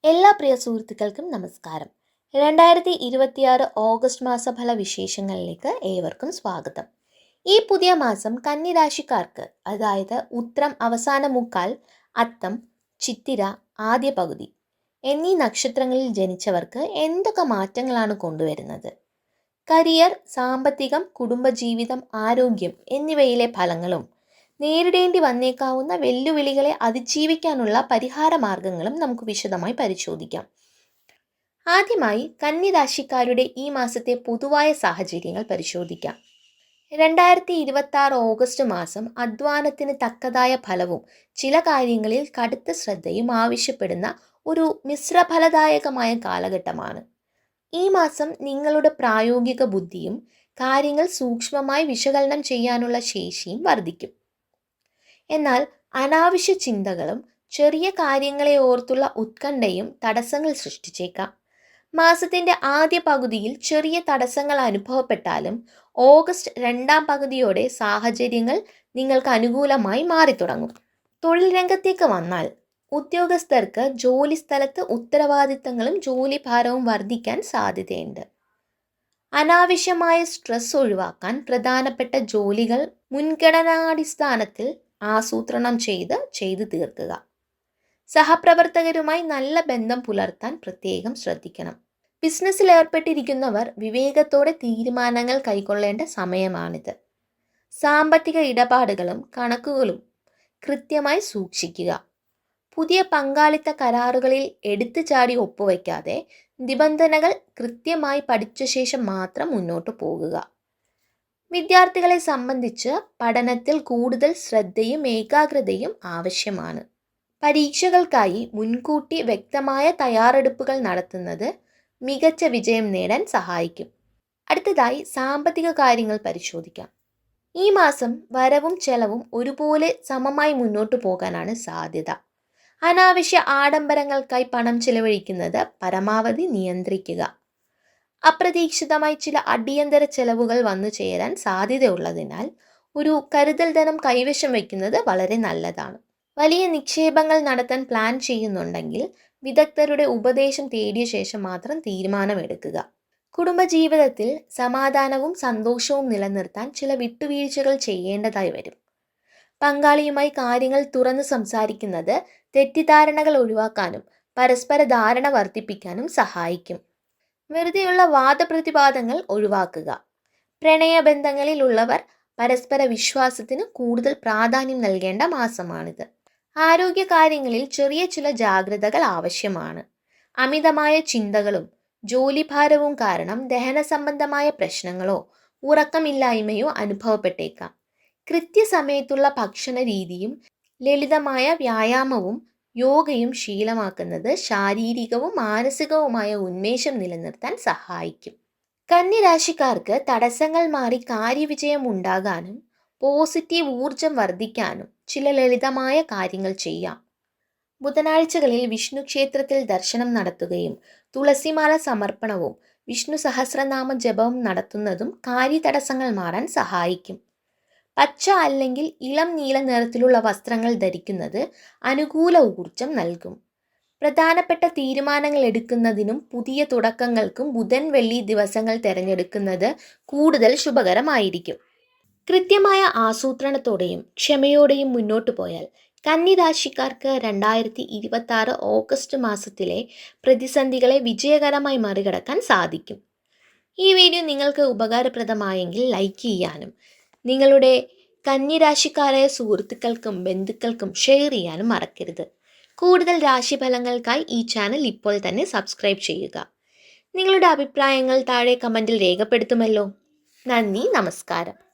എല്ലാ പ്രിയ സുഹൃത്തുക്കൾക്കും നമസ്കാരം. 2026 ഓഗസ്റ്റ് മാസഫല വിശേഷങ്ങളിലേക്ക് ഏവർക്കും സ്വാഗതം. ഈ പുതിയ മാസം കന്നിരാശിക്കാർക്ക്, അതായത് ഉത്രം അവസാന മുക്കാൽ, അത്തം, ചിത്തിര ആദ്യ പകുതി എന്നീ നക്ഷത്രങ്ങളിൽ ജനിച്ചവർക്ക് എന്തൊക്കെ മാറ്റങ്ങളാണ് കൊണ്ടുവരുന്നത്? കരിയർ, സാമ്പത്തികം, കുടുംബജീവിതം, ആരോഗ്യം എന്നിവയിലെ ഫലങ്ങളും നേരിടേണ്ടി വന്നേക്കാവുന്ന വെല്ലുവിളികളെ അതിജീവിക്കാനുള്ള പരിഹാര മാർഗങ്ങളും നമുക്ക് വിശദമായി പരിശോധിക്കാം. ആദ്യമായി കന്നിരാശിക്കാരുടെ ഈ മാസത്തെ പൊതുവായ സാഹചര്യങ്ങൾ പരിശോധിക്കാം. 2026 ഓഗസ്റ്റ് മാസം അധ്വാനത്തിന് തക്കതായ ഫലവും ചില കാര്യങ്ങളിൽ കടുത്ത ശ്രദ്ധയും ആവശ്യപ്പെടുന്ന ഒരു മിശ്രഫലദായകമായ കാലഘട്ടമാണ്. ഈ മാസം നിങ്ങളുടെ പ്രായോഗിക ബുദ്ധിയും കാര്യങ്ങൾ സൂക്ഷ്മമായി വിശകലനം ചെയ്യാനുള്ള ശേഷിയും വർദ്ധിക്കും. എന്നാൽ അനാവശ്യ ചിന്തകളും ചെറിയ കാര്യങ്ങളെ ഓർത്തുള്ള ഉത്കണ്ഠയും തടസ്സങ്ങൾ സൃഷ്ടിച്ചേക്കാം. മാസത്തിന്റെ ആദ്യ പകുതിയിൽ ചെറിയ തടസ്സങ്ങൾ അനുഭവപ്പെട്ടാലും ഓഗസ്റ്റ് രണ്ടാം പകുതിയോടെ സാഹചര്യങ്ങൾ നിങ്ങൾക്ക് അനുകൂലമായി മാറിത്തുടങ്ങും. തൊഴിൽ രംഗത്തേക്ക് വന്നാൽ ഉദ്യോഗസ്ഥർക്ക് ജോലി സ്ഥലത്ത് ഉത്തരവാദിത്തങ്ങളും ജോലിഭാരവും വർദ്ധിക്കാൻ സാധ്യതയുണ്ട്. അനാവശ്യമായ സ്ട്രെസ് ഒഴിവാക്കാൻ പ്രധാനപ്പെട്ട ജോലികൾ മുൻഗണനാടിസ്ഥാനത്തിൽ ആസൂത്രണം ചെയ്ത് തീർക്കുക. സഹപ്രവർത്തകരുമായി നല്ല ബന്ധം പുലർത്താൻ പ്രത്യേകം ശ്രദ്ധിക്കണം. ബിസിനസ്സിൽ ഏർപ്പെട്ടിരിക്കുന്നവർ വിവേകത്തോടെ തീരുമാനങ്ങൾ കൈക്കൊള്ളേണ്ട സമയമാണിത്. സാമ്പത്തിക ഇടപാടുകളും കണക്കുകളും കൃത്യമായി സൂക്ഷിക്കുക. പുതിയ പങ്കാളിത്ത കരാറുകളിൽ എടുത്തു ചാടി ഒപ്പുവയ്ക്കാതെ നിബന്ധനകൾ കൃത്യമായി പഠിച്ച ശേഷം മാത്രം മുന്നോട്ട് പോകുക. വിദ്യാർത്ഥികളെ സംബന്ധിച്ച് പഠനത്തിൽ കൂടുതൽ ശ്രദ്ധയും ഏകാഗ്രതയും ആവശ്യമാണ്. പരീക്ഷകൾക്കായി മുൻകൂട്ടി വ്യക്തമായ തയ്യാറെടുപ്പുകൾ നടത്തുന്നത് മികച്ച വിജയം നേടാൻ സഹായിക്കും. അടുത്തതായി സാമ്പത്തിക കാര്യങ്ങൾ പരിശോധിക്കാം. ഈ മാസം വരവും ചെലവും ഒരുപോലെ സമമായി മുന്നോട്ട് പോകാനാണ് സാധ്യത. അനാവശ്യ ആഡംബരങ്ങൾക്കായി പണം ചിലവഴിക്കുന്നത് പരമാവധി നിയന്ത്രിക്കുക. അപ്രതീക്ഷിതമായി ചില അടിയന്തര ചെലവുകൾ വന്നു ചേരാൻ സാധ്യതയുള്ളതിനാൽ ഒരു കരുതൽ ധനം കൈവശം വയ്ക്കുന്നത് വളരെ നല്ലതാണ്. വലിയ നിക്ഷേപങ്ങൾ നടത്താൻ പ്ലാൻ ചെയ്യുന്നുണ്ടെങ്കിൽ വിദഗ്ധരുടെ ഉപദേശം തേടിയ ശേഷം മാത്രം തീരുമാനമെടുക്കുക. കുടുംബജീവിതത്തിൽ സമാധാനവും സന്തോഷവും നിലനിർത്താൻ ചില വിട്ടുവീഴ്ചകൾ ചെയ്യേണ്ടതായി വരും. പങ്കാളിയുമായി കാര്യങ്ങൾ തുറന്ന് സംസാരിക്കുന്നത് തെറ്റിദ്ധാരണകൾ ഒഴിവാക്കാനും പരസ്പര ധാരണ വർദ്ധിപ്പിക്കാനും സഹായിക്കും. വെറുതെയുള്ള വാദപ്രതിവാദങ്ങൾ ഒഴിവാക്കുക. പ്രണയബന്ധങ്ങളിലുള്ളവർ പരസ്പര വിശ്വാസത്തിന് കൂടുതൽ പ്രാധാന്യം നൽകേണ്ട മാസമാണിത്. ആരോഗ്യ കാര്യങ്ങളിൽ ചെറിയ ചില ജാഗ്രതകൾ ആവശ്യമാണ്. അമിതമായ ചിന്തകളും ജോലിഭാരവും കാരണം ദഹന സംബന്ധമായ പ്രശ്നങ്ങളോ ഉറക്കമില്ലായ്മയോ അനുഭവപ്പെട്ടേക്കാം. കൃത്യസമയത്തുള്ള ഭക്ഷണ രീതിയും ലളിതമായ വ്യായാമവും യോഗയും ശീലമാക്കുന്നത് ശാരീരികവും മാനസികവുമായ ഉന്മേഷം നിലനിർത്താൻ സഹായിക്കും. കന്നിരാശിക്കാർക്ക് തടസ്സങ്ങൾ മാറി കാര്യവിജയം ഉണ്ടാകാനും പോസിറ്റീവ് ഊർജം വർദ്ധിക്കാനും ചില ലളിതമായ കാര്യങ്ങൾ ചെയ്യാം. ബുധനാഴ്ചകളിൽ വിഷ്ണു ക്ഷേത്രത്തിൽ ദർശനം നടത്തുകയും തുളസിമാല സമർപ്പണവും വിഷ്ണു സഹസ്രനാമ ജപവും നടത്തുന്നതും കാര്യതടസ്സങ്ങൾ മാറാൻ സഹായിക്കും. പച്ച അല്ലെങ്കിൽ ഇളം നീല നിറത്തിലുള്ള വസ്ത്രങ്ങൾ ധരിക്കുന്നത് അനുകൂല ഊർജം നൽകും. പ്രധാനപ്പെട്ട തീരുമാനങ്ങൾ എടുക്കുന്നതിനും പുതിയ തുടക്കങ്ങൾക്കും ബുധൻ വെള്ളി ദിവസങ്ങൾ തിരഞ്ഞെടുക്കുന്നത് കൂടുതൽ ശുഭകരമായിരിക്കും. കൃത്യമായ ആസൂത്രണത്തോടെയും ക്ഷമയോടെയും മുന്നോട്ടു പോയാൽ കന്നിരാശിക്കാർക്ക് 2026 ഓഗസ്റ്റ് മാസത്തിലെ പ്രതിസന്ധികളെ വിജയകരമായി മറികടക്കാൻ സാധിക്കും. ഈ വീഡിയോ നിങ്ങൾക്ക് ഉപകാരപ്രദമായെങ്കിൽ ലൈക്ക് ചെയ്യാനും നിങ്ങളുടെ കന്നിരാശിക്കാരായ സുഹൃത്തുക്കൾക്കും ബന്ധുക്കൾക്കും ഷെയർ ചെയ്യാനും മറക്കരുത്. കൂടുതൽ രാശിഫലങ്ങൾക്കായി ഈ ചാനൽ ഇപ്പോൾ തന്നെ സബ്സ്ക്രൈബ് ചെയ്യുക. നിങ്ങളുടെ അഭിപ്രായങ്ങൾ താഴെ കമൻറ്റിൽ രേഖപ്പെടുത്തുമല്ലോ. നന്ദി, നമസ്കാരം.